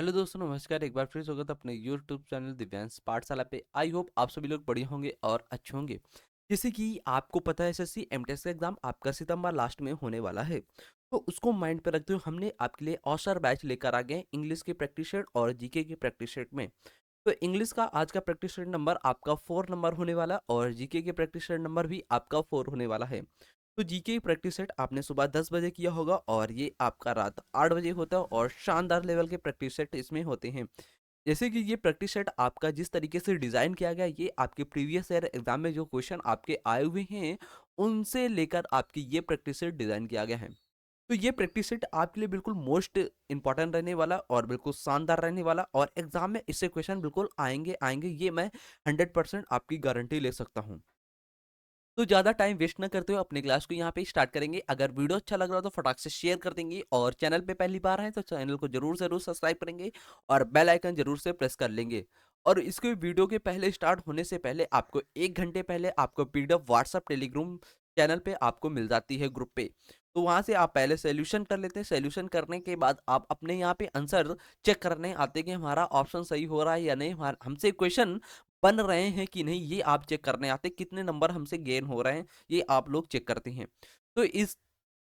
Hello दोस्तों, नमस्कार। एक बार फिर स्वागत है अपने यूट्यूब चैनल दिव्यांश पाठशाला पे। आई होप आप सभी लोग बढ़िया होंगे और अच्छे होंगे। जैसे कि आपको पता है, एसएससी एमटेस का एग्जाम आपका सितंबर लास्ट में होने वाला है। तो उसको माइंड पे रखते हुए हमने आपके लिए औसर बैच लेकर आ गए हैं इंग्लिश के प्रैक्टिस सेट और जीके के प्रैक्टिस सेट में। तो इंग्लिश का आज का प्रैक्टिस सेट नंबर आपका 4 नंबर होने वाला और जीके के प्रैक्टिस सेट नंबर भी आपका 4 होने वाला है। तो जीके की प्रैक्टिस सेट आपने सुबह 10 बजे किया होगा और ये आपका रात 8 बजे होता है और शानदार लेवल के प्रैक्टिस सेट इसमें होते हैं। जैसे कि ये प्रैक्टिस सेट आपका जिस तरीके से डिजाइन किया गया, ये आपके प्रीवियस ईयर एग्जाम में जो क्वेश्चन आपके आए हुए हैं उनसे लेकर आपकी ये प्रैक्टिस सेट डिजाइन किया गया है। तो ये प्रैक्टिस सेट आपके लिए बिल्कुल मोस्ट इंपॉर्टेंट रहने वाला और बिल्कुल शानदार रहने वाला, और एग्जाम में इससे क्वेश्चन बिल्कुल आएंगे आएंगे, ये मैं 100% आपकी गारंटी ले सकता हूँ। तो ज़्यादा टाइम वेस्ट ना करते हुए अपने क्लास को यहाँ पे स्टार्ट करेंगे। अगर वीडियो अच्छा लग रहा हो तो फटाक से शेयर कर देंगे, और चैनल पे पहली बार है तो चैनल को जरूर जरूर सब्सक्राइब करेंगे और बेल आइकन जरूर से प्रेस कर लेंगे। और इसके वीडियो के पहले स्टार्ट होने से पहले आपको 1 घंटे पहले आपको पीडीएफ व्हाट्सएप टेलीग्राम चैनल पे आपको मिल जाती है ग्रुप पे। तो वहां से आप पहले सोल्यूशन कर लेते हैं। सोल्यूशन करने के बाद आप अपने यहाँ पे आंसर चेक करने आते हैं कि हमारा ऑप्शन सही हो रहा है या नहीं, हमसे क्वेश्चन बन रहे हैं कि नहीं, ये आप चेक करने आते हैं। कितने नंबर हमसे गेन हो रहे हैं ये आप लोग चेक करते हैं। तो इस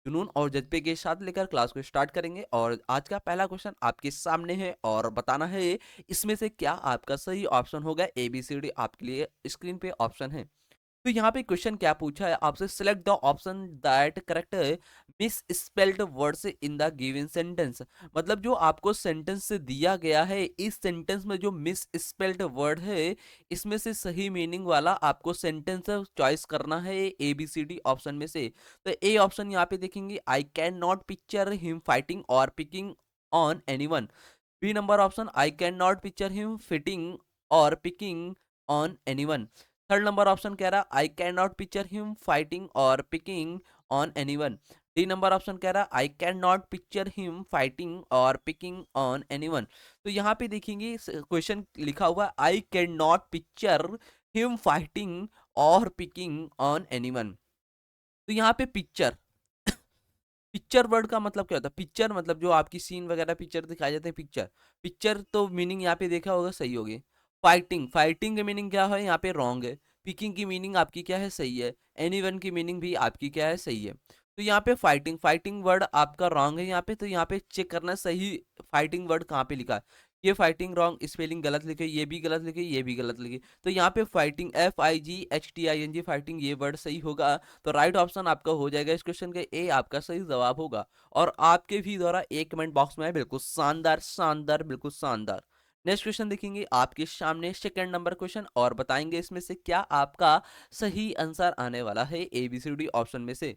जुनून और जज्बे के साथ लेकर क्लास को स्टार्ट करेंगे, और आज का पहला क्वेश्चन आपके सामने है और बताना है इसमें से क्या आपका सही ऑप्शन होगा। ABCD आपके लिए स्क्रीन पे ऑप्शन है। तो यहाँ पे क्वेश्चन क्या पूछा है आपसे, select the option that correct miss spelled words in the given sentence. मतलब जो आपको सेंटेंस से दिया गया है, इस सेंटेंस में जो मिस स्पेल्ड वर्ड है इसमें से सही मीनिंग वाला आपको सेंटेंस चॉइस करना है ABCD ऑप्शन में से। तो ए ऑप्शन यहाँ पे देखेंगे, I can not picture him fighting और picking on anyone. B number option, I can not picture him fitting और picking on anyone. Third number option कह रहा I can not picture him fighting और picking on anyone. D number option कह रहा I can not picture him fighting और picking on anyone. तो यहाँ पे देखेंगे क्वेश्चन लिखा हुआ I can not picture him fighting और पिकिंग ऑन एनीवन। तो यहाँ पे पिक्चर पिक्चर वर्ड का मतलब क्या होता है? पिक्चर मतलब जो आपकी सीन वगैरह पिक्चर दिखाई जाते हैं, पिक्चर। पिक्चर तो मीनिंग यहाँ पे देखा होगा सही होगी। फाइटिंग, फाइटिंग की मीनिंग क्या है यहाँ पे? रॉन्ग है। पिकिंग की मीनिंग आपकी क्या है? सही है। एनीवन की मीनिंग भी आपकी क्या है? सही है। तो यहाँ पे फाइटिंग, फाइटिंग वर्ड आपका रॉन्ग है यहाँ पे। तो यहाँ पे चेक करना सही फाइटिंग वर्ड कहाँ पे लिखा है। ये फाइटिंग रॉन्ग, स्पेलिंग गलत लिखे, ये भी गलत लिखे, ये भी गलत लिखे। तो यहाँ पे फाइटिंग FIGHTING फाइटिंग ये वर्ड सही होगा। तो राइट ऑप्शन आपका हो जाएगा इस क्वेश्चन के ए आपका सही जवाब होगा। और आपके भी द्वारा एक कमेंट बॉक्स में है, बिल्कुल शानदार शानदार, बिल्कुल शानदार। नेक्स्ट क्वेश्चन देखेंगे आपके सामने, सेकंड नंबर क्वेश्चन, और बताएंगे इसमें से क्या आपका सही आंसर आने वाला है ABCD ऑप्शन में से।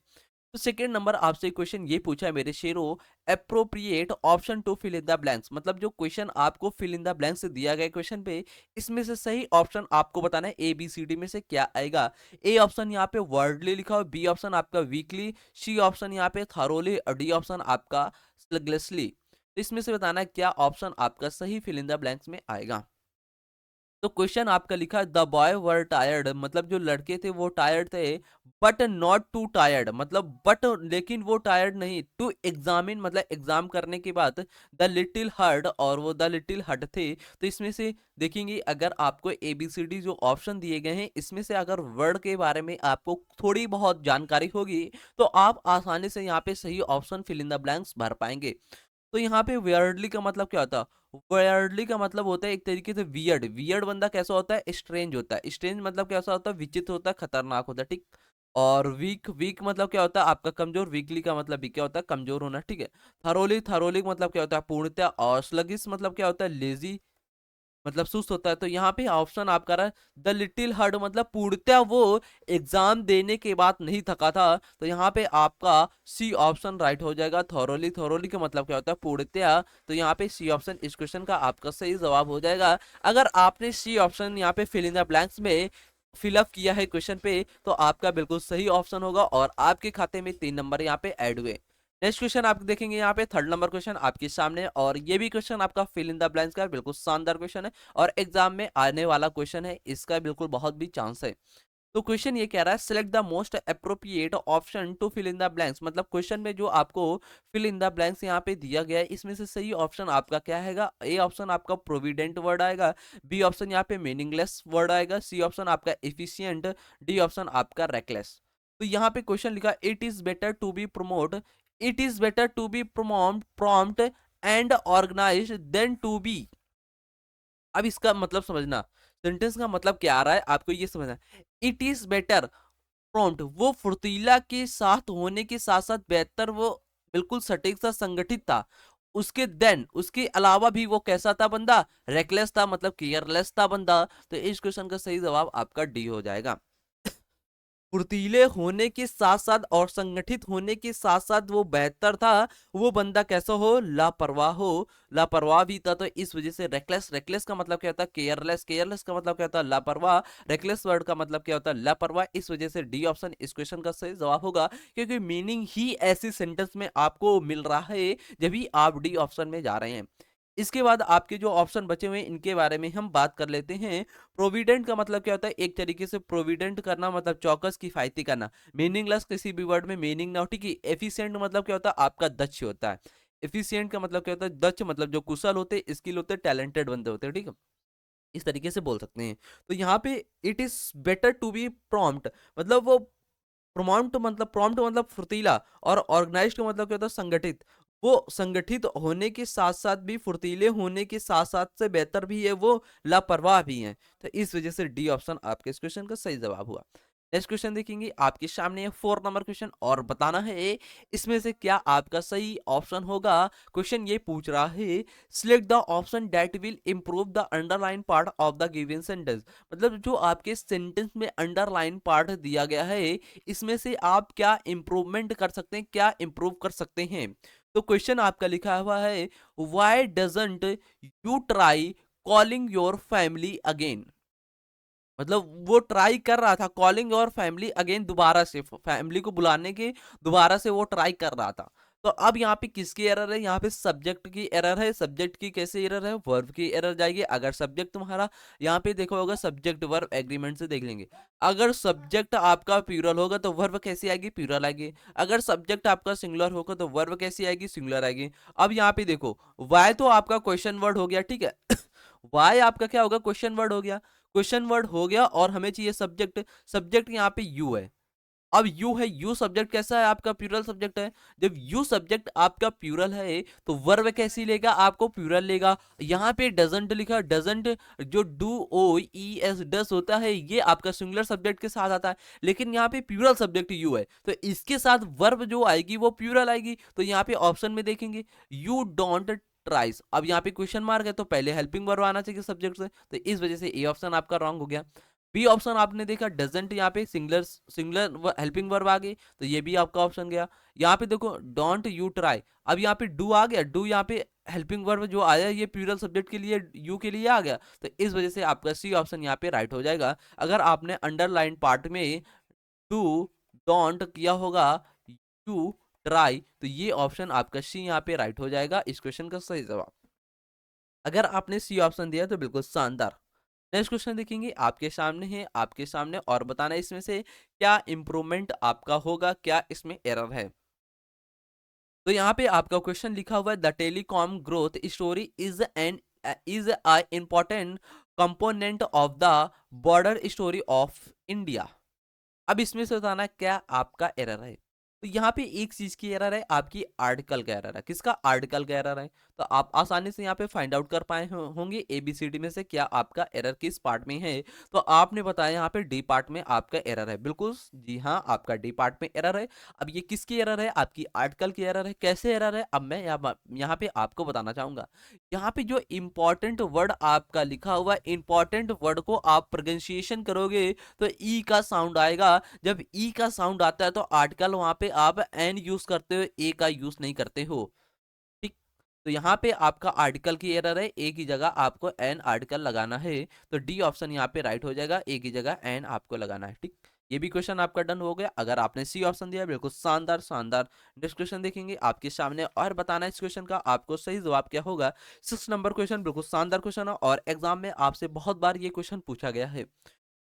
तो सेकेंड नंबर आपसे क्वेश्चन ये पूछा है मेरे शेरों, appropriate option to fill in the blanks. मतलब जो क्वेश्चन आपको फिल इन द ब्लैंक्स दिया गया क्वेश्चन पे, इसमें से सही ऑप्शन आपको बताना है ABCD में से क्या आएगा। ए ऑप्शन यहाँ पे वर्डली लिखा हो, बी ऑप्शन आपका वीकली, सी ऑप्शन यहाँ पे थरोली, और डी ऑप्शन आपका स्लगलेसली। तो इसमें से बताना है क्या ऑप्शन आपका सही फिल इन द ब्लैंक्स में आएगा। तो क्वेश्चन आपका लिखा है द बॉय वर टायर्ड, मतलब जो लड़के थे वो टायर्ड थे, बट नॉट टू टायर्ड, मतलब बट लेकिन वो टायर्ड नहीं, टू एग्जामिन मतलब एग्जाम करने के बाद द लिटिल हर्ट, और वो द लिटिल हट थे। तो इसमें से देखेंगे अगर आपको ABCD जो ऑप्शन दिए गए हैं इसमें से अगर वर्ड के बारे में आपको थोड़ी बहुत जानकारी होगी तो आप आसानी से यहाँ पे सही option fill in the blanks भर पाएंगे। तो यहाँ पे वियर्डली का मतलब क्या होता है? वियर्डली का मतलब होता है एक तरीके से वियर्ड। वियर्ड बंदा कैसा होता है? स्ट्रेंज होता है। स्ट्रेंज मतलब कैसा होता है? विचित्र होता है, खतरनाक होता है, ठीक। और वीक, वीक मतलब क्या होता है आपका? कमजोर। वीकली का मतलब भी क्या होता है? कमजोर होना, ठीक है। थरोली, थरोली मतलब क्या होता है? पूर्णतः। और स्लगिस मतलब क्या होता है? लेजी, मतलब सुस्त होता है। तो यहाँ पे ऑप्शन आपका रहा द लिटिल हर्ट, मतलब पूर्णतः वो एग्जाम देने के बाद नहीं थका था। तो यहाँ पे आपका सी ऑप्शन राइट हो जाएगा। थॉरोली, थॉरोली का मतलब क्या होता है? पूर्णतः। तो यहाँ पे सी ऑप्शन इस क्वेश्चन का आपका सही जवाब हो जाएगा। अगर आपने सी ऑप्शन यहाँ पे फिल इन द ब्लैंक्स में फिलअप किया है क्वेश्चन पे, तो आपका बिल्कुल सही ऑप्शन होगा और आपके खाते में 3 नंबर यहाँ पे ऐड हुए। नेक्स्ट क्वेश्चन आप देखेंगे यहाँ पे, थर्ड नंबर क्वेश्चन आपके सामने, और ये भी क्वेश्चन आपका फिल इन द ब्लैंक्स का बिल्कुल शानदार क्वेश्चन है और एग्जाम में आने वाला क्वेश्चन है, इसका बिल्कुल बहुत भी चांस है। तो क्वेश्चन ये कह रहा है select the most appropriate option to fill in the blanks, मतलब क्वेश्चन में जो आपको फिल इन द ब्लैंक्स यहाँ पे दिया गया है इसमें से सही ऑप्शन आपका क्या हैगा। ए ऑप्शन आपका प्रोविडेंट वर्ड आएगा, बी ऑप्शन यहाँ पे मीनिंगलेस वर्ड आएगा, सी ऑप्शन आपका एफिशिएंट, डी ऑप्शन आपका रेकलेस। तो यहाँ पे क्वेश्चन लिखा it is better to be promote, it is better to be prompt and organise then to be. अब इसका मतलब समझना, सेंटेंस का मतलब क्या आ रहा है आपको ये समझना। इट इज बेटर प्रॉम्प्ट, वो फुर्तीला के साथ होने के साथ साथ बेहतर, वो बिल्कुल सटीक सा संगठित था। उसके देन उसके अलावा भी वो कैसा था बंदा, रेकलेस था, मतलब केयरलेस था बंदा। तो इस क्वेश्चन का सही जवाब आपका डी हो जाएगा। फुर्तीले होने के साथ साथ और संगठित होने के साथ साथ वो बेहतर था, वो बंदा कैसा हो, लापरवाह हो, लापरवाह भी था। तो इस वजह से रेकलेस, रेकलेस का मतलब क्या होता है केयरलेस, केयरलेस का मतलब क्या होता है लापरवाह, रेकलेस वर्ड का मतलब क्या होता है लापरवाह। इस वजह से डी ऑप्शन इस क्वेश्चन का सही जवाब होगा, क्योंकि मीनिंग ही ऐसी सेंटेंस में आपको मिल रहा है जब भी आप डी ऑप्शन में जा रहे हैं। इसके बाद आपके जो ऑप्शन बचे हुए हैं इनके बारे में हम बात कर लेते हैं। प्रोविडेंट का मतलब क्या होता है, एक तरीके से प्रोविडेंट करना मतलब चौकस किफायती करना, मीनिंगलेस किसी भी वर्ड में मीनिंग ना हो, ठीक है। एफिशिएंट मतलब क्या होता है आपका दक्ष होता है, एफिशिएंट का मतलब क्या होता है दक्ष, मतलब जो कुशल होते हैं, स्किल होते हैं, टैलेंटेड बंदे होते हैं, ठीक है। इस तरीके से बोल सकते हैं। तो यहाँ पे it is better to be prompt, मतलब वो प्रॉम्प्ट मतलब फुर्तीला, और ऑर्गेनाइज्ड का मतलब क्या होता है संगठित। वो संगठित होने के साथ साथ भी, फुर्तीले होने के साथ साथ से बेहतर भी है, वो लापरवाह भी है। तो इस वजह से डी ऑप्शन आपके इस क्वेश्चन का सही जवाब हुआ। नेक्स्ट क्वेश्चन देखेंगे आपके सामने 4 नंबर क्वेश्चन, और बताना है इसमें से क्या आपका सही ऑप्शन होगा। क्वेश्चन ये पूछ रहा है select the option that will improve the underline part of the given sentence, मतलब जो आपके सेंटेंस में अंडरलाइन पार्ट दिया गया है इसमें से आप क्या इंप्रूवमेंट कर सकते हैं, क्या इंप्रूव कर सकते हैं। तो क्वेश्चन आपका लिखा हुआ है why doesn't you try calling your family again, मतलब वो ट्राई कर रहा था कॉलिंग योर फैमिली अगेन, दोबारा से फैमिली को बुलाने के दोबारा से वो ट्राई कर रहा था। तो अब यहाँ पे किसकी एरर है, यहाँ पे सब्जेक्ट की एरर है। सब्जेक्ट की कैसे एरर है, वर्ब की एरर जाएगी। अगर सब्जेक्ट तुम्हारा यहाँ पे देखो होगा सब्जेक्ट वर्ब एग्रीमेंट से देख लेंगे, अगर सब्जेक्ट आपका प्यूरल होगा तो वर्ब कैसी आएगी, प्यूरल आएगी। अगर सब्जेक्ट आपका सिंगुलर होगा तो वर्ब कैसी आएगी, सिंगुलर आएगी। अब यहाँ पे देखो वाई तो आपका क्वेश्चन वर्ड हो गया, ठीक है। वाई आपका क्या होगा, क्वेश्चन वर्ड हो गया, क्वेश्चन वर्ड हो गया, और हमें चाहिए सब्जेक्ट। सब्जेक्ट यहाँ पे यू है। अब यू है, यू सब्जेक्ट कैसा है आपका, प्यूरल सब्जेक्ट है। जब यू सब्जेक्ट आपका प्यूरल है तो वर्ब कैसी लेगा, आपको प्यूरल लेगा। यहाँ पे डजंट लिखा, डजंट जो do O E S DOS होता है ये आपका सिंगुलर सब्जेक्ट के साथ आता है, लेकिन यहाँ पे प्यूरल सब्जेक्ट यू है तो इसके साथ वर्ब जो आएगी वो प्यूरल आएगी। तो यहाँ पे ऑप्शन में देखेंगे यू डोंट ट्राइज, अब यहाँ पे क्वेश्चन मार्क है तो पहले हेल्पिंग वर्ब आना चाहिए सब्जेक्ट से, तो इस वजह से ए ऑप्शन आपका रॉन्ग हो गया। बी ऑप्शन आपने देखा डजंट, यहाँ पे सिंगुलर सिंगुलर हेल्पिंग वर्ब आ गई तो ये भी आपका ऑप्शन गया। यहाँ पे देखो डोंट यू ट्राई, अब यहाँ पे डू आ गया, डू यहाँ पे हेल्पिंग वर्ब जो आया ये प्लूरल सब्जेक्ट के लिए यू के लिए आ गया, तो इस वजह से आपका सी ऑप्शन यहाँ पे राइट हो जाएगा। अगर आपने अंडरलाइन पार्ट में डू डोंट किया होगा यू ट्राई, तो ये ऑप्शन आपका सी यहाँ पे राइट हो जाएगा इस क्वेश्चन का सही जवाब। अगर आपने सी ऑप्शन दिया तो बिल्कुल शानदार। नेक्स्ट क्वेश्चन देखेंगे आपके सामने है, आपके सामने, और बताना इसमें से क्या इंप्रूवमेंट आपका होगा, क्या इसमें एरर है। तो यहाँ पे आपका क्वेश्चन लिखा हुआ है the telecom growth story is a important component of the border story of India. अब इसमें से बताना क्या आपका एरर है। तो यहाँ पे एक चीज की एरर है, आपकी आर्टिकल का एरर है। किसका, आर्टिकल का एरर है। तो आप आसानी से यहाँ पे फाइंड आउट कर पाए होंगे एबीसीडी में से क्या आपका एरर किस पार्ट में है। तो आपने बताया यहाँ पे डी पार्ट में आपका एरर है, बिल्कुल जी हाँ आपका डी पार्ट में एरर है। अब ये किसकी एरर है, आपकी आर्टिकल की एरर है। कैसे एरर है, अब मैं यहाँ पे आपको बताना चाहूंगा। यहाँ पे जो इंपॉर्टेंट वर्ड आपका लिखा हुआ, इंपॉर्टेंट वर्ड को आप प्रोनाउंसिएशन करोगे तो ई का साउंड आएगा। जब ई का साउंड आता है तो आर्टिकल वहां पे आप एन यूज करते हो, ए का यूज नहीं करते हो, ठीक। तो यहाँ पे आपका आर्टिकल की एरर है, ए की जगह आपको एन आर्टिकल लगाना है। तो डी ऑप्शन यहाँ पे राइट हो जाएगा, ए की जगह एन आपको लगाना है, ठीक। ये भी क्वेश्चन आपका डन हो गया। अगर आपने सी ऑप्शन दिया बिल्कुल शानदार शानदार। नेक्स्ट क्वेश्चन देखेंगे आपके सामने, और बताना इस क्वेश्चन का आपको सही जवाब क्या होगा। 6 नंबर क्वेश्चन बिल्कुल शानदार क्वेश्चन है, और एग्जाम में आपसे बहुत बार ये क्वेश्चन पूछा गया है।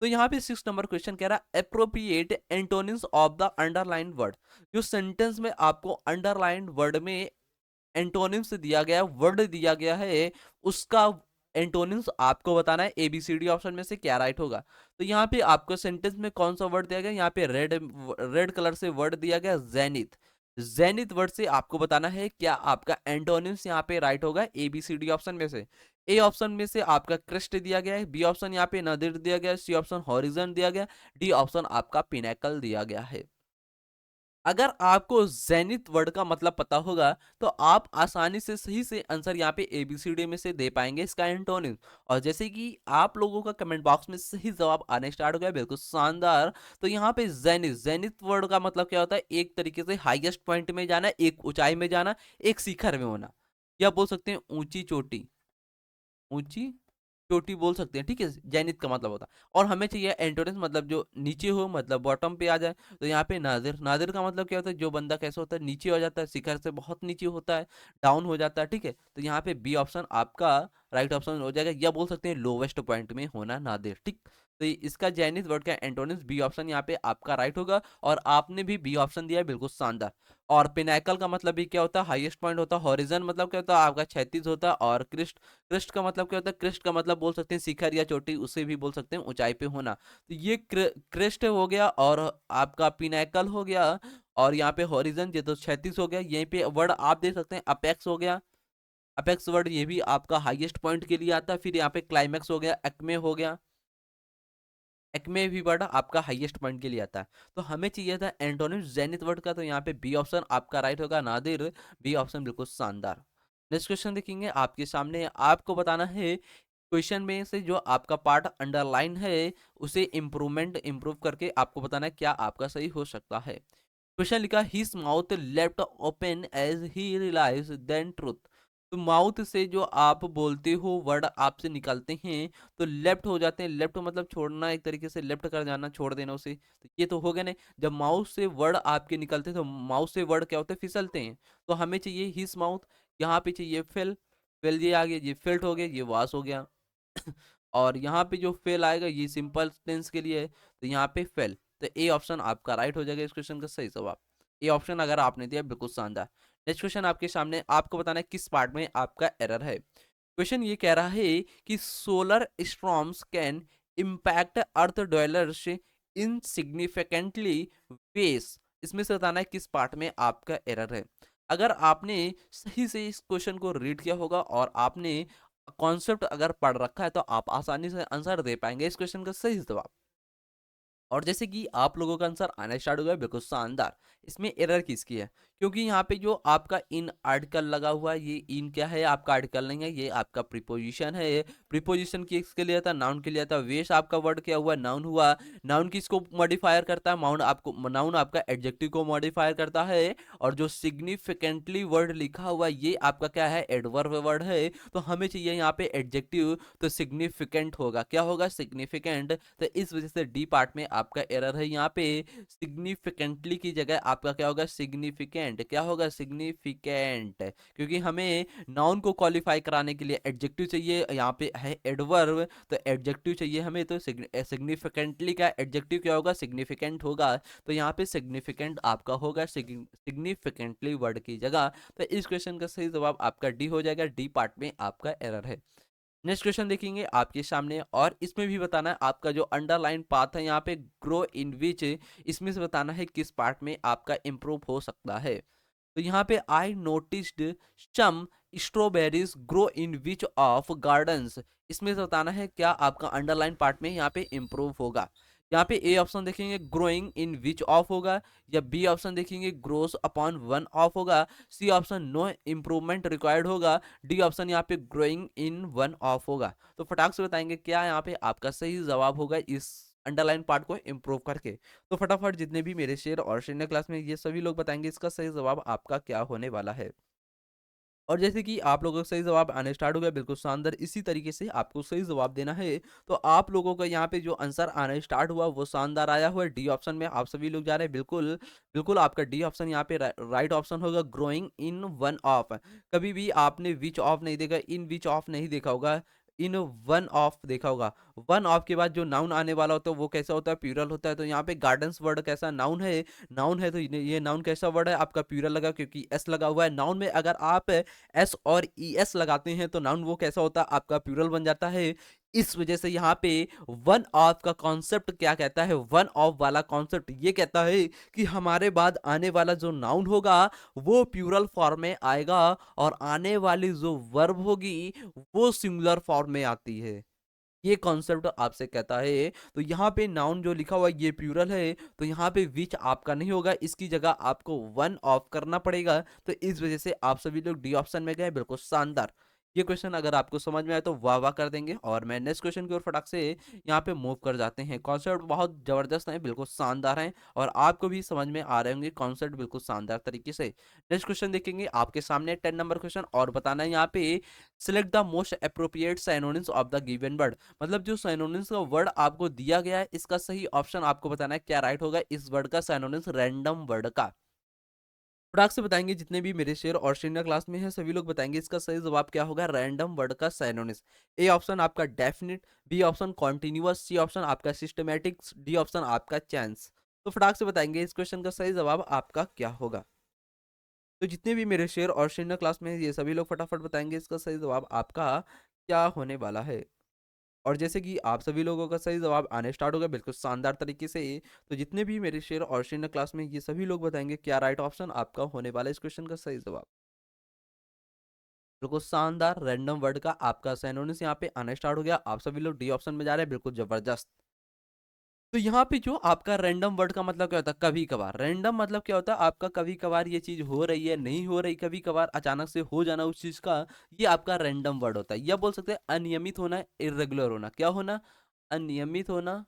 तो यहाँ पे 6 नंबर क्वेश्चन कह रहा है appropriate antonyms of the underline word. जो सेंटेंस में आपको अंडरलाइन वर्ड में एंटोनिम्स दिया गया, वर्ड दिया गया है, उसका एंटोनिम्स आपको बताना है। एबीसीडी ऑप्शन में से क्या राइट होगा। तो यहाँ पे आपको सेंटेंस में कौन सा वर्ड दिया गया, यहाँ पे रेड रेड कलर से वर्ड दिया गया जेनिथ। जेनिथ वर्ड से आपको बताना है क्या आपका एंटोनिम्स यहाँ पे राइट होगा एबीसीडी ऑप्शन में से। ए ऑप्शन में से आपका क्रिस्ट दिया गया है, बी ऑप्शन यहाँ पे नदीर दिया गया है, सी ऑप्शन हॉरिजन दिया गया, डी ऑप्शन आपका पिनेकल दिया गया है। अगर आपको जेनिथ वर्ड का मतलब पता होगा तो आप आसानी से सही से आंसर यहाँ पे एबीसीडी में से दे पाएंगे इसका एंटोनिम। और जैसे कि आप लोगों का कमेंट बॉक्स में सही जवाब आने स्टार्ट हो गया, बिल्कुल शानदार। तो यहाँ पे जेनिथ, जेनिथ वर्ड का मतलब क्या होता है, एक तरीके से हाईएस्ट पॉइंट में जाना, एक ऊंचाई में जाना, एक शिखर में होना, या बोल सकते हैं ऊंची चोटी, ऊंची चोटी बोल सकते हैं, ठीक है। जैनित का मतलब होता है। और हमें चाहिए एंटोनिम्स, मतलब जो नीचे हो, मतलब बॉटम पे आ जाए। तो यहाँ पे नादिर, नादिर का मतलब क्या होता है, जो बंदा कैसे होता है, नीचे हो जाता है, शिखर से बहुत नीचे होता है, डाउन हो जाता है, ठीक है। तो यहाँ पे बी ऑप्शन आपका राइट ऑप्शन हो जाएगा, या बोल सकते हैं लोवेस्ट पॉइंट में होना नादिर, ठीक। तो इसका जैनित वर्ड का एंटोनिम्स बी ऑप्शन यहाँ पे आपका राइट होगा। और आपने भी बी ऑप्शन दिया है, बिल्कुल शानदार। और पिनाकल का मतलब भी क्या होता है, हाईएस्ट पॉइंट होता है। हॉरिजन मतलब क्या होता है, आपका क्षैतिज होता है। और क्रिस्ट, क्रिस्ट का मतलब क्या होता है, क्रिस्ट का मतलब बोल सकते हैं शिखर या चोटी, उसे भी बोल सकते हैं ऊंचाई पे होना। तो ये क्रिस्ट हो गया, और आपका पिनाकल हो गया, और यहाँ पे हॉरिजन ये तो क्षैतिज हो गया। यहीं पे वर्ड आप देख सकते हैं अपेक्स हो गया, अपेक्स वर्ड ये भी आपका हाईएस्ट पॉइंट के लिए आता है। फिर यहाँ पे क्लाइमैक्स हो गया, एक्मे हो गया, एक्मे भी वर्ड आपका हाईएस्ट पॉइंट के लिए आता है। तो हमें चाहिए था एंटोनिम जेनिथ वर्ड का, तो यहाँ पे बी ऑप्शन आपका राइट होगा नादिर, बी ऑप्शन बिल्कुल शानदार। नेक्स्ट क्वेश्चन देखेंगे आपके सामने, आपको बताना है क्वेश्चन में से जो आपका पार्ट अंडरलाइन है उसे इम्प्रूव करके आपको बताना है क्या आपका सही हो सकता है। क्वेश्चन लिखा, his mouth left open as he realise then truth. तो माउथ से जो आप बोलते हो वर्ड आपसे निकलते हैं तो लेफ्ट हो जाते हैं। लेफ्ट मतलब छोड़ना, एक तरीके से लेफ्ट कर जाना, छोड़ देना उसे। तो ये तो हो गया नहीं। जब माउथ से वर्ड आपके निकलते हैं तो माउथ से वर्ड क्या होते हैं, फिसलते हैं। तो हमें चाहिए हिज माउथ, यहाँ पे चाहिए फिल, फिल ये आ गया, ये फिल्ट हो गया, ये वास हो गया। और यहाँ पे जो फेल आएगा ये सिंपल टेंस के लिए है, तो यहाँ पे फेल। तो ए ऑप्शन आपका राइट हो जाएगा इस क्वेश्चन का सही जवाब। ए ऑप्शन अगर आपने दिया बिल्कुल शानदार। नेक्स्ट क्वेश्चन आपके सामने, आपको बताना है किस पार्ट में आपका एरर है। क्वेश्चन ये कह रहा है कि solar storms can impact earth dwellers in significantly वेस। इसमें से बताना है किस पार्ट में आपका एरर है। अगर आपने सही से इस क्वेश्चन को रीड किया होगा और आपने कॉन्सेप्ट अगर पढ़ रखा है तो आप आसानी से आंसर दे पाएंगे इस क्वेश्चन का सही जवाब। और जैसे कि आप लोगों का आंसर आना स्टार्ट हो गया, बिल्कुल शानदार। इसमें एरर किसकी है, क्योंकि यहाँ पे जो आपका इन आर्टिकल लगा हुआ है, ये इन क्या है, आपका आर्टिकल नहीं है, ये आपका प्रीपोजिशन है। प्रीपोजिशन किसके लिए आता है, नाउन के लिए आता है। वेश आपका वर्ड क्या हुआ, नाउन हुआ। नाउन किसको मॉडिफायर करता है, नाउन आपका एडजेक्टिव को मॉडिफायर करता है। और जो सिग्निफिकेंटली वर्ड लिखा हुआ है ये आपका क्या है, एडवर्ब वर्ड है। तो हमें चाहिए यहाँ पे एडजेक्टिव, तो सिग्निफिकेंट होगा, क्या होगा, सिग्निफिकेंट। तो इस वजह से डी पार्ट में आपका एरर है। यहाँ पे सिग्निफिकेंटली की जगह आपका क्या होगा, सिग्निफिकेंट, क्या होगा, सिग्निफिकेंट। क्योंकि हमें नाउन को क्वालिफाई कराने के लिए एडजेक्टिव चाहिए, यहाँ पे है एडवर्ब, तो एडजेक्टिव चाहिए हमें। तो सिग्निफिकेंटली का एडजेक्टिव क्या होगा, सिग्निफिकेंट होगा। तो यहाँ पे सिग्निफिकेंट आपका होगा सिग्निफिकेंटली वर्ड की जगह। तो इस क्वेश्चन का सही जवाब आपका डी हो जाएगा, डी पार्ट में आपका एरर है। नेक्स्ट क्वेश्चन देखेंगे आपके सामने, और इसमें भी बताना है आपका जो अंडरलाइन पाथ है यहाँ पे ग्रो इन विच, इसमें से बताना है किस पार्ट में आपका इंप्रूव हो सकता है। तो यहाँ पे I noticed some strawberries grow in which of gardens, इसमें से बताना है क्या आपका अंडरलाइन पार्ट में यहाँ पे इंप्रूव होगा। यहाँ पे ए ऑप्शन देखेंगे ग्रोइंग इन विच ऑफ होगा, या बी ऑप्शन देखेंगे ग्रोस अपॉन वन ऑफ होगा, C option no improvement required होगा, डी ऑप्शन यहाँ पे ग्रोइंग इन वन ऑफ होगा। तो फटाक से बताएंगे क्या यहाँ पे आपका सही जवाब होगा इस अंडरलाइन पार्ट को इम्प्रूव करके। तो फटाफट जितने भी मेरे शेयर और सीनियर क्लास में ये सभी लोग बताएंगे इसका सही जवाब आपका क्या होने वाला है। और जैसे कि आप लोगों का सही जवाब आने स्टार्ट हो गया, बिल्कुल शानदार। इसी तरीके से आपको सही जवाब देना है। तो आप लोगों का यहाँ पे जो आंसर आना स्टार्ट हुआ वो शानदार आया हुआ है। डी ऑप्शन में आप सभी लोग जा रहे हैं, बिल्कुल बिल्कुल आपका डी ऑप्शन यहाँ पे राइट ऑप्शन होगा, ग्रोइंग इन वन ऑफ। कभी भी आपने विच ऑफ नहीं देखा, इन विच ऑफ नहीं देखा होगा। इन वन ऑफ देखा होगा, वन ऑफ के बाद जो नाउन आने वाला होता है वो कैसा होता है, प्लूरल होता है। तो यहाँ पे गार्डन्स वर्ड कैसा नाउन है, नाउन है तो ये नाउन कैसा वर्ड है, आपका प्लूरल लगा क्योंकि एस लगा हुआ है। नाउन में अगर आप एस और ई एस लगाते हैं तो नाउन वो कैसा होता है, आपका प्लूरल बन जाता है। इस वजह से यहाँ पे वन ऑफ का कॉन्सेप्ट क्या कहता है, वन ऑफ वाला कॉन्सेप्ट ये कहता है कि हमारे बाद आने वाला जो नाउन होगा वो प्लूरल फॉर्म में आएगा और आने वाली जो वर्ब होगी वो सिंगुलर फॉर्म में आती है। ये कॉन्सेप्ट आपसे कहता है। तो यहाँ पे नाउन जो लिखा हुआ है ये प्लूरल है, तो यहाँ पे विच आपका नहीं होगा, इसकी जगह आपको वन ऑफ करना पड़ेगा। तो इस वजह से आप सभी लोग डी ऑप्शन में गए, बिल्कुल शानदार। ये क्वेश्चन अगर आपको समझ में आए तो वाह वाह कर देंगे। और मैं नेक्स्ट क्वेश्चन की ओर फटाक से यहाँ पे मूव कर जाते हैं। कॉन्सेप्ट बहुत जबरदस्त है, बिल्कुल शानदार है और आपको भी समझ में आ रहे होंगे कॉन्सेप्ट बिल्कुल शानदार तरीके से। नेक्स्ट क्वेश्चन देखेंगे आपके सामने 10 नंबर क्वेश्चन और बताना है यहाँ पे select the most appropriate synonyms of the given word. मतलब जो सिनोनिम्स का वर्ड आपको दिया गया है इसका सही ऑप्शन आपको बताना है क्या राइट होगा इस वर्ड का सिनोनिम्स रैंडम वर्ड का। फटाक से बताएंगे जितने भी मेरे शेयर और सीनियर क्लास में हैं सभी लोग बताएंगे इसका सही जवाब क्या होगा रैंडम वर्ड का सिनोनिम्स। ए ऑप्शन आपका definite, B option continuous, C option आपका सिस्टमैटिक, डी ऑप्शन आपका चांस। तो फटाक से बताएंगे इस क्वेश्चन का सही जवाब आपका क्या होगा। तो जितने भी मेरे शेयर और सीनियर क्लास में हैं, ये सभी लोग फटाफट बताएंगे इसका सही जवाब आपका क्या होने वाला है। और जैसे कि आप सभी लोगों का सही जवाब आने स्टार्ट हो गया बिल्कुल शानदार तरीके से। तो जितने भी मेरे शेयर और सीनियर क्लास में ये सभी लोग बताएंगे क्या राइट ऑप्शन आपका होने वाला है इस क्वेश्चन का सही जवाब। बिल्कुल शानदार रैंडम वर्ड का आपका सिनोनिम्स यहाँ पे आना स्टार्ट हो गया। आप सभी लोग डी ऑप्शन में जा रहे हैं, बिल्कुल जबरदस्त। तो यहाँ पे जो आपका रैंडम वर्ड का मतलब क्या होता है, कभी कभार। रैंडम मतलब क्या होता है, आपका कभी कभार ये चीज हो रही है, नहीं हो रही, कभी कभार अचानक से हो जाना उस चीज का, ये आपका रैंडम वर्ड होता है। या बोल सकते हैं अनियमित होना, इरेगुलर होना। क्या होना, अनियमित होना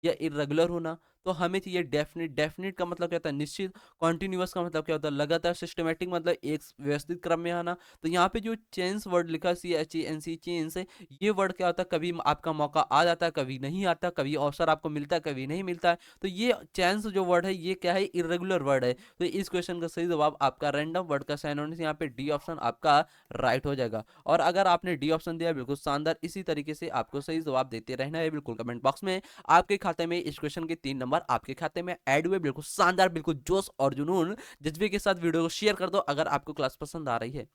या इरेगुलर होना। तो हमें चाहिए डेफिनिट। डेफिनिट का मतलब क्या होता है, निश्चित। कॉन्टिन्यूअस का मतलब क्या होता है, लगातार। सिस्टमेटिक मतलब एक व्यवस्थित क्रम में आना। तो यहाँ पे जो चेंस वर्ड लिखा CHENC चेंस है, ये वर्ड क्या होता है, कभी आपका मौका आ जाता है, कभी नहीं आता, कभी अवसर आपको मिलता है, कभी नहीं मिलता है। तो ये चेंस जो वर्ड है ये क्या है, इरेगुलर वर्ड है। तो इस क्वेश्चन का सही जवाब आपका रैंडम वर्ड का सिनोनिम्स यहाँ पे डी ऑप्शन आपका राइट हो जाएगा। और अगर आपने डी ऑप्शन दिया बिल्कुल शानदार, इसी तरीके से आपको सही जवाब देते रहना है बिल्कुल कमेंट बॉक्स में। आपके खाते में इस क्वेश्चन के 3 नंबर आपके खाते में ऐड हुए, बिल्कुल शानदार, बिल्कुल जोश और जुनून जज्बे के साथ वीडियो को शेयर कर दो अगर आपको क्लास पसंद आ रही है।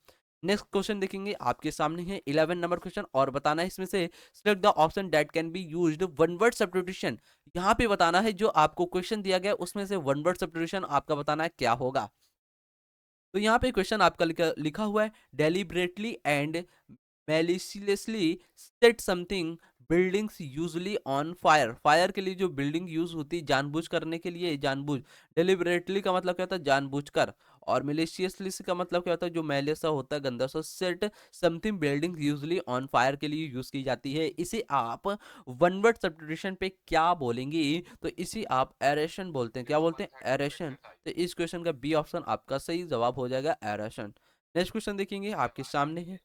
नेक्स्ट क्वेश्चन देखेंगे आपके सामने है 11 नंबर क्वेश्चन और बताना है इसमें से select the option that can be used one word substitution. यहाँ पे बताना है जो आपको क्वेश्चन दिया गया उसमें से वन वर्ड सब्स्टिट्यूशन आपका बताना है क्या होगा। तो यहाँ पे क्वेश्चन आपका लिखा हुआ है deliberately and maliciously set something buildings usually on fire. Fire के लिए जो बिल्डिंग यूज होती है जानबूझ करने के लिए, जानबूझ। डेलिबरेटली का मतलब क्या होता है, जानबूझकर। और मेलिशियसली का मतलब क्या होता है, जो मैलियस होता है, गंदा सा। Set something building usually on fire के लिए यूज की जाती है। इसे आप वन वर्ड सब्स्टिट्यूशन पे क्या बोलेंगे, तो इसे आप एरेशन बोलते हैं। क्या बोलते हैं, एरेशन। तो इस क्वेश्चन का बी ऑप्शन आपका सही जवाब हो जाएगा, एरेशन। नेक्स्ट क्वेश्चन देखेंगे आपके सामने है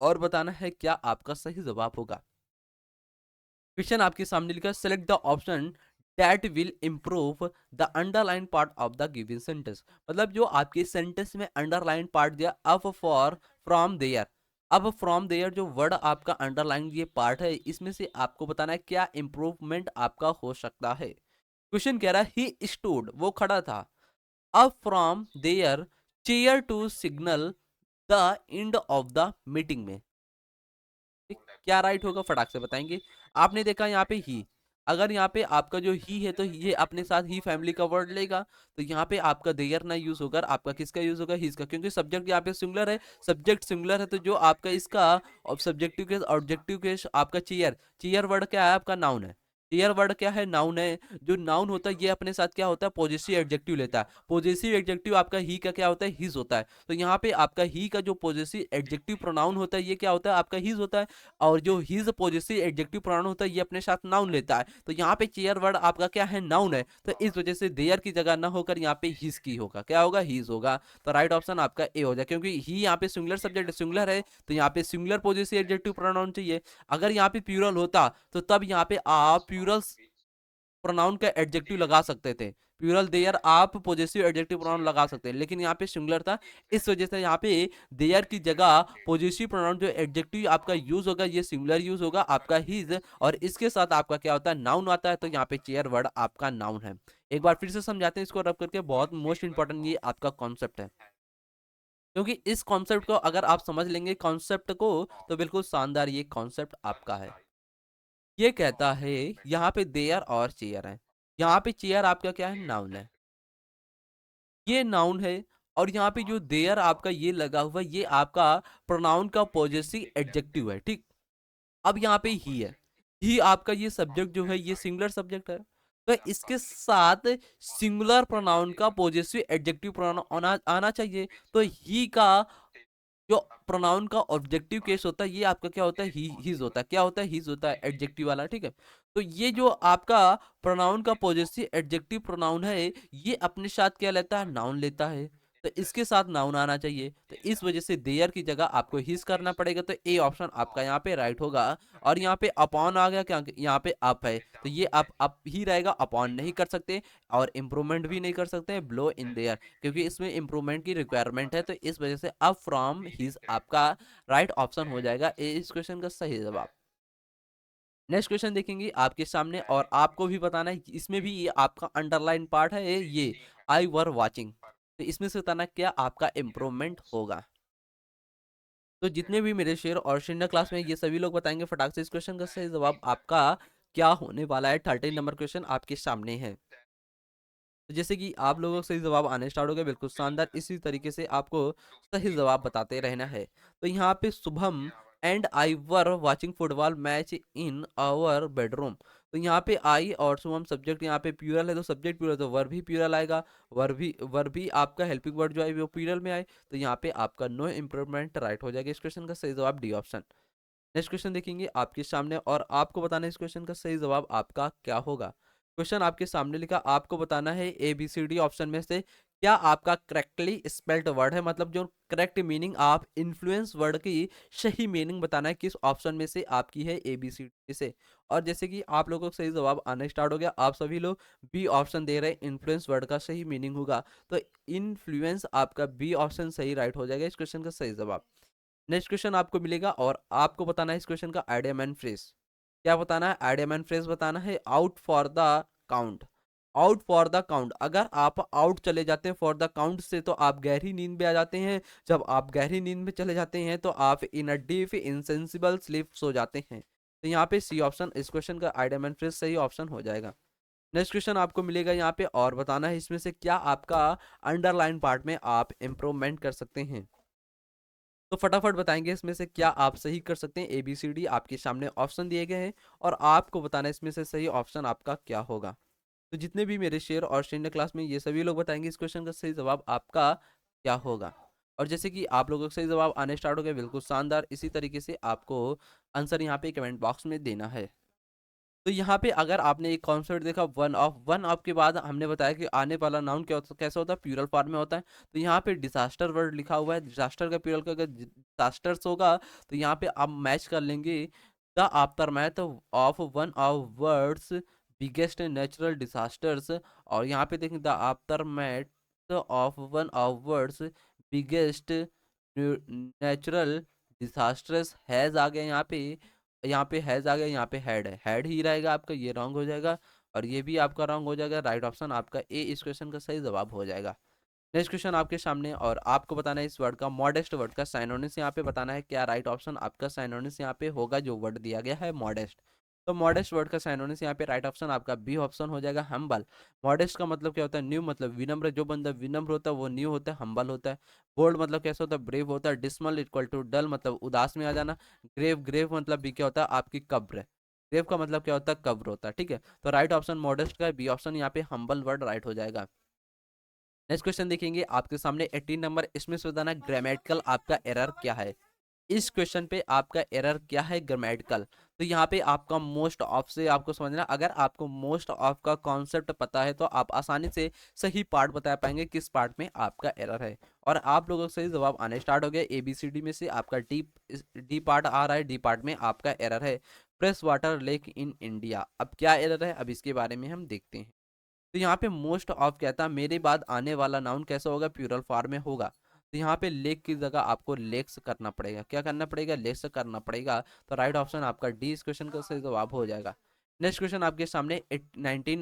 और बताना है क्या आपका सही जवाब होगा। क्वेश्चन आपके सामने लिखा select the option that will improve the underline part of the given sentence. मतलब जो आपके सेंटेंस में अंडरलाइन पार्ट दिया, अब फॉर फ्रॉम देयर। अब फ्रॉम देयर जो वर्ड आपका अंडरलाइन ये पार्ट है, इसमें से आपको बताना है क्या इंप्रूवमेंट आपका हो सकता है। क्वेश्चन कह रहा है ही स्टूड, वो खड़ा था। अब from their chair to signal the end of the meeting में। ठीक, क्या राइट होगा फटाक से बताएंगे। आपने देखा यहाँ पे ही, अगर यहाँ पे आपका जो ही है तो ये अपने साथ ही फैमिली का वर्ड लेगा। तो यहाँ पे आपका देयर ना यूज होकर आपका किसका यूज होगा, हिज का। क्योंकि सब्जेक्ट यहाँ पे सिंगुलर है, सब्जेक्ट सिंगुलर है तो जो आपका इसका सब्जेक्टिव के ऑब्जेक्टिव के आपका चेयर। चेयर वर्ड क्या है, आपका नाउन है। चेयर वर्ड क्या है, नाउन है। जो नाउन होता है ये अपने साथ क्या होता है, पॉजिटिव एडजेक्टिव लेता है। पॉजिटिव एडजेक्टिव आपका ही का क्या होता है, हिज होता है। तो यहाँ पे आपका ही का जो पॉजिटिव एडजेक्टिव प्रोनाउन होता है ये क्या होता है, आपका हिज होता है। और जो हिज पॉजिटिव एडजेक्टिव प्रोनाउन होता है ये अपने साथ नाउन लेता है। तो यहाँ पे चेयर वर्ड आपका क्या है, नाउन है। तो इस वजह से देयर की जगह ना होकर यहाँ पे हिज की होगा, क्या होगा, हिज होगा। तो राइट ऑप्शन आपका ए हो जाए, क्योंकि ही यहाँ पे सिंगुलर सब्जेक्ट सिंगुलर है तो यहाँ पे सिंगुलर पॉजिटिव एडजेक्टिव प्रोनाउन चाहिए। अगर यहाँ पे प्लूरल होता तो तब यहाँ पे आप प्लूरल प्रोनाउन का एडजेक्टिव लगा सकते थे। प्लूरल देयर आप पॉजिटिव एडजेक्टिव प्रोनाउन लगा सकते हैं, लेकिन यहाँ पे सिंगुलर था, इस वजह से यहाँ पे देयर की जगह पॉजिटिव प्रोनाउन जो एडजेक्टिव आपका यूज होगा ये सिंगुलर यूज होगा आपका हिज, और इसके साथ आपका क्या होता है नाउन आता है, तो यहाँ पे चेयर वर्ड आपका नाउन है। एक बार फिर से समझाते हैं इसको रब करके, बहुत मोस्ट इंपॉर्टेंट ये आपका कॉन्सेप्ट है, क्योंकि इस कॉन्सेप्ट को अगर आप समझ लेंगे कॉन्सेप्ट को, तो बिल्कुल शानदार ये कॉन्सेप्ट आपका है। ये कहता है यहाँ पे देयर और चेयर है, यहाँ पे चेयर आपका क्या है नाउन है, ये नाउन है, और यहाँ पे जो देयर आपका ये लगा हुआ ये आपका प्रोनाउन का पॉजेसिव एडजेक्टिव है, ठीक। अब यहाँ पे ही आपका ये सब्जेक्ट जो है ये सिंगुलर सब्जेक्ट है, तो इसके साथ सिंगुलर प्रोनाउन का पॉजेसिव एडजेक्टिव प्रोनाउन आना चाहिए, तो ही का जो प्रोनाउन का ऑब्जेक्टिव केस होता है ये आपका क्या होता है ही हिज होता है, क्या होता है हिज होता है एडजेक्टिव वाला, ठीक है। तो ये जो आपका प्रोनाउन का पॉजेसिव एडजेक्टिव प्रोनाउन है ये अपने साथ क्या लेता है नाउन लेता है, तो इसके साथ नाउन आना चाहिए, तो इस वजह से देयर की जगह आपको हिज करना पड़ेगा, तो ए ऑप्शन आपका यहाँ पे राइट होगा। और यहाँ पे अपॉन आ गया, क्या यहाँ पे अप है, तो ये अप ही रहेगा, अपॉन नहीं कर सकते, और इम्प्रूवमेंट भी नहीं कर सकते ब्लो इन देयर, क्योंकि इसमें इम्प्रूवमेंट की रिक्वायरमेंट है, तो इस वजह से अप फ्रॉम हिज आपका राइट ऑप्शन हो जाएगा ए इस क्वेश्चन का सही जवाब। नेक्स्ट क्वेश्चन देखेंगे आपके सामने, और आपको भी बताना है, इसमें भी ये आपका अंडरलाइन पार्ट है, ये आई वर वाचिंग, तो इसमें से बताना क्या आपका इम्प्रूवमेंट होगा। तो जितने भी मेरे शेयर और शिंडा क्लास में ये सभी लोग बताएंगे फटाक से इस क्वेश्चन का सही जवाब आपका क्या होने वाला है। 13 नंबर क्वेश्चन आपके सामने है। तो जैसे कि आप लोगों को सही जवाब आने स्टार्ट हो गए, बिल्कुल शानदार, इसी तरीके से आपको सही जवाब बताते रहना है। तो यहाँ पे Shubham and I were watching football match in our bedroom, तो यहाँ पे आई और शुभम सब्जेक्ट यहाँ पे प्यूरल है, तो सब्जेक्ट प्यूरल तो वर्ब भी प्यूरल आएगा, वर्ब भी आपका हेल्पिंग वर्ड जो है वो प्यूरल में आए, तो यहाँ पे आपका नो इम्प्रूवमेंट राइट हो जाएगा। इस क्वेश्चन का सही जवाब डी ऑप्शन। नेक्स्ट क्वेश्चन देखेंगे आपके सामने, और आपको बताना है इस क्वेश्चन का सही जवाब आपका क्या होगा। क्वेश्चन आपके सामने लिखा, आपको बताना है A B C D option में से क्या आपका करेक्टली स्पेल्ड वर्ड है, मतलब जो करेक्ट मीनिंग आप इन्फ्लुएंस वर्ड की सही मीनिंग बताना है किस ऑप्शन में से आपकी है ए बी सी डी से। और जैसे कि आप लोगों को सही जवाब आने स्टार्ट हो गया, आप सभी लोग बी ऑप्शन दे रहे हैं इन्फ्लुएंस वर्ड का सही मीनिंग होगा, तो इन्फ्लुएंस आपका बी ऑप्शन सही राइट हो जाएगा इस क्वेश्चन का सही जवाब। नेक्स्ट क्वेश्चन आपको मिलेगा, और आपको बताना है इस क्वेश्चन का आइडियम एंड फ्रेज, क्या बताना है आइडियम एंड फ्रेज बताना है। Out for the count, out for the count, अगर आप आउट चले जाते हैं फॉर द काउंट से तो आप गहरी नींद में आ जाते हैं, जब आप गहरी नींद में चले जाते हैं तो आप in a deep insensible sleep सो जाते हैं, तो यहाँ पे सी ऑप्शन इस क्वेश्चन का आइडियम एंड फ्रेज सही ऑप्शन हो जाएगा। नेक्स्ट क्वेश्चन आपको मिलेगा यहाँ पे, और बताना है इसमें से क्या आपका अंडरलाइन पार्ट में आप इम्प्रूवमेंट कर सकते हैं, तो फटाफट बताएंगे इसमें से क्या आप सही कर सकते हैं। ए बी सी डी आपके सामने ऑप्शन दिए गए हैं, और आपको बताना है इसमें से सही ऑप्शन आपका क्या होगा। तो जितने भी मेरे शेयर और शेयर क्लास में ये सभी लोग बताएंगे इस क्वेश्चन का सही जवाब आपका क्या होगा। और जैसे कि आप लोगों का सही जवाब आने स्टार्ट हो गया, बिल्कुल शानदार, इसी तरीके से आपको आंसर यहाँ पे कमेंट बॉक्स में देना है। तो यहाँ पे अगर आपने एक कॉन्सेप्ट देखा वन ऑफ के बाद हमने बताया कि आने वाला नाउन क्या होता कैसा होता है प्यूरल फॉर्म में होता है, तो यहाँ पे डिजास्टर वर्ड लिखा हुआ है, डिजास्टर का प्यूरल का अगर डिजास्टर्स होगा तो यहाँ पे आप मैच कर लेंगे the aftermath of one of world's biggest natural disasters, और यहाँ पे देखें the aftermath of one of world's biggest natural disasters has आ गया यहाँ पे, यहाँ पे हैज आ गया, यहाँ पे हैड है, हैड ही रहेगा आपका, ये रॉन्ग हो जाएगा, और ये भी आपका रॉन्ग हो जाएगा, राइट ऑप्शन आपका ए इस क्वेश्चन का सही जवाब हो जाएगा। नेक्स्ट क्वेश्चन आपके सामने, और आपको बताना है इस वर्ड का मॉडेस्ट वर्ड का साइनोनिम्स यहाँ पे बताना है, क्या राइट ऑप्शन आपका साइनोनिम्स यहाँ पे होगा जो वर्ड दिया गया है मॉडेस्ट। तो मॉडेस्ट वर्ड का साइनोनिम्स यहाँ पे राइट ऑप्शन आपका बी ऑप्शन हो जाएगा हम्बल। मॉडेस्ट का मतलब क्या होता है न्यू, मतलब विनम्र, जो बंदा विनम्र होता है वो न्यू होता है, हम्बल होता है। बोल्ड मतलब कैसा होता है ब्रेव होता है। डिसमल इक्वल टू डल, मतलब उदास में आ जाना। ग्रेव, ग्रेव मतलब भी क्या होता है आपकी कब्र। ग्रेव का मतलब क्या होता है कब्र होता है, ठीक है। तो राइट ऑप्शन मॉडेस्ट का बी ऑप्शन यहाँ पे हम्बल वर्ड राइट हो जाएगा। नेक्स्ट क्वेश्चन देखेंगे आपके सामने 18 नंबर, इसमें से बताना ग्रामेटिकल आपका एरर क्या है। इस क्वेश्चन पे आपका एरर क्या है ग्रामेटिकल, तो यहाँ पे आपका मोस्ट ऑफ से आपको समझना, अगर आपको मोस्ट ऑफ का कॉन्सेप्ट पता है तो आप आसानी से सही पार्ट बता पाएंगे किस पार्ट में आपका एरर है। और आप लोगों को सही जवाब आने स्टार्ट हो गया, ए बी सी डी में से आपका डी डी पार्ट आ रहा है, डी पार्ट में आपका एरर है fresh water lake in India. अब क्या एरर है अब इसके बारे में हम देखते हैं। तो यहाँ पे मोस्ट ऑफ कहता है मेरे बाद आने वाला नाउन कैसा होगा, प्यूरल फॉर्म में होगा। तो यहाँ पे लेक की जगह आपको लेक्स करना पड़ेगा। क्या करना पड़ेगा, लेक्स करना पड़ेगा। तो राइट ऑप्शन आपका डी इस क्वेश्चन का सही जवाब हो जाएगा। नेक्स्ट क्वेश्चन आपके सामने 19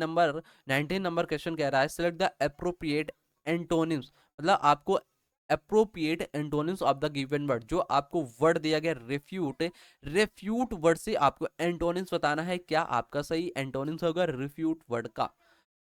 नंबर क्वेश्चन कह रहा है सिलेक्ट द अप्रोप्रिएट एंटोनिम्स, मतलब आपको appropriate antonyms of the given word, जो आपको वर्ड दिया गया रिफ्यूट, रिफ्यूट वर्ड से आपको एंटोनिम्स बताना है। क्या आपका सही एंटोनिम्स होगा रिफ्यूट वर्ड का।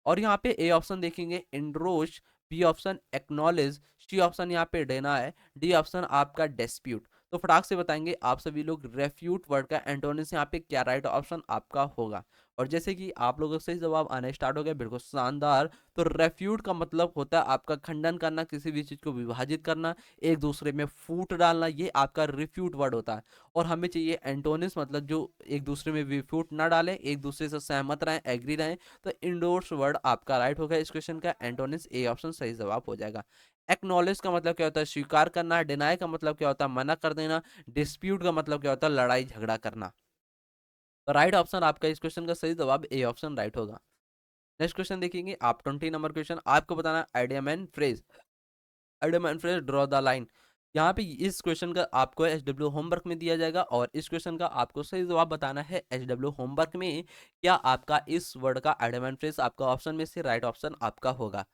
और यहाँ पे ए ऑप्शन देखेंगे इंड्रोश, B option acknowledge, C option यहाँ पे देना है, डी ऑप्शन आपका डिस्प्यूट। तो फटाक से बताएंगे आप सभी लोग रेफ्यूट वर्ड का एंटोनिम्स यहाँ पे क्या राइट ऑप्शन आपका होगा। और जैसे कि आप लोगों से जवाब आने स्टार्ट हो गया, बिल्कुल शानदार। तो रेफ्यूट का मतलब होता है आपका खंडन करना, किसी भी चीज को विभाजित करना, एक दूसरे में फूट डालना, ये आपका रिफ्यूट वर्ड होता है। और हमें चाहिए एंटोनिम्स, मतलब जो एक दूसरे में विफ्यूट ना डाले, एक दूसरे से सहमत रहें, एग्री रहें। तो इंडोर्स वर्ड आपका राइट होगा इस क्वेश्चन का, एंटोनिम्स ए ऑप्शन सही जवाब हो जाएगा। एक्नॉलेज का मतलब क्या होता है, स्वीकार करना। डिनाई का मतलब क्या होता है, मना कर देना। डिस्प्यूट का मतलब क्या होता है, लड़ाई झगड़ा करना। तो राइट ऑप्शन आपका इस क्वेश्चन का सही जवाब ए ऑप्शन राइट होगा। नेक्स्ट क्वेश्चन देखेंगे आप, 20 नंबर क्वेश्चन आपको बताना है idiom and phrase. Idiom and phrase, draw the line. यहाँ पे इस क्वेश्चन का आपको एचडब्ल्यू होमवर्क में दिया जाएगा और इस क्वेश्चन का आपको सही जवाब बताना है एचडब्ल्यू होमवर्क में। क्या आपका इस वर्ड का आइडियम एंड फ्रेज आपका ऑप्शन में से राइट ऑप्शन आपका होगा।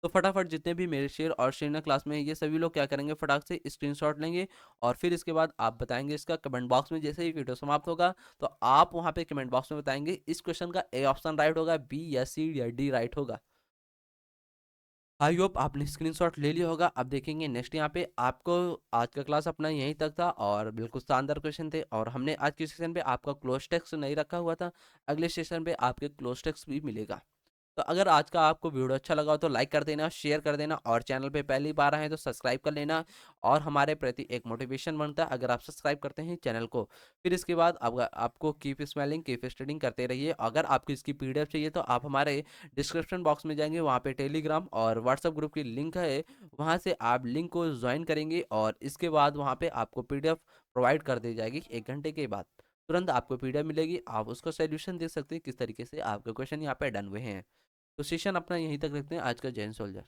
तो फटाफट जितने भी मेरे शेयर और शेरना क्लास में ये सभी लोग क्या करेंगे, फटाक से स्क्रीनशॉट लेंगे और फिर इसके बाद आप बताएंगे इसका कमेंट बॉक्स में। जैसे ही वीडियो समाप्त होगा तो आप वहां पे कमेंट बॉक्स में बताएंगे इस क्वेश्चन का ए ऑप्शन राइट होगा, बी या सी या डी राइट होगा। आई होप आपने स्क्रीनशॉट ले लिया होगा। अब देखेंगे नेक्स्ट यहाँ पे आपको, आज का क्लास अपना यहीं तक था और बिल्कुल शानदार क्वेश्चन थे और हमने आज के सेशन पे आपका क्लोज टेक्स्ट नहीं रखा हुआ था। अगले सेशन पे आपके क्लोज टेक्स्ट भी मिलेगा। तो अगर आज का आपको वीडियो अच्छा लगा हो तो लाइक कर देना, शेयर कर देना और चैनल पे पहली बार आए हैं तो सब्सक्राइब कर लेना। और हमारे प्रति एक मोटिवेशन बनता है अगर आप सब्सक्राइब करते हैं चैनल को। फिर इसके बाद आपको कीप स्माइलिंग कीप स्टडिंग करते रहिए। अगर आपको इसकी पीडीएफ चाहिए तो आप हमारे डिस्क्रिप्शन बॉक्स में जाएंगे, वहाँ पे टेलीग्राम और व्हाट्सएप ग्रुप की लिंक है, वहाँ से आप लिंक को ज्वाइन करेंगे और इसके बाद वहाँ पे आपको पीडीएफ प्रोवाइड कर दी जाएगी। 1 घंटे के बाद तुरंत आपको पीडीएफ मिलेगी, आप उसका सोल्यूशन देख सकते हैं किस तरीके से आपके क्वेश्चन यहाँ पे डन हुए हैं। तो सेशन अपना यहीं तक रखते हैं आज का, जय हिंद सोल्जर।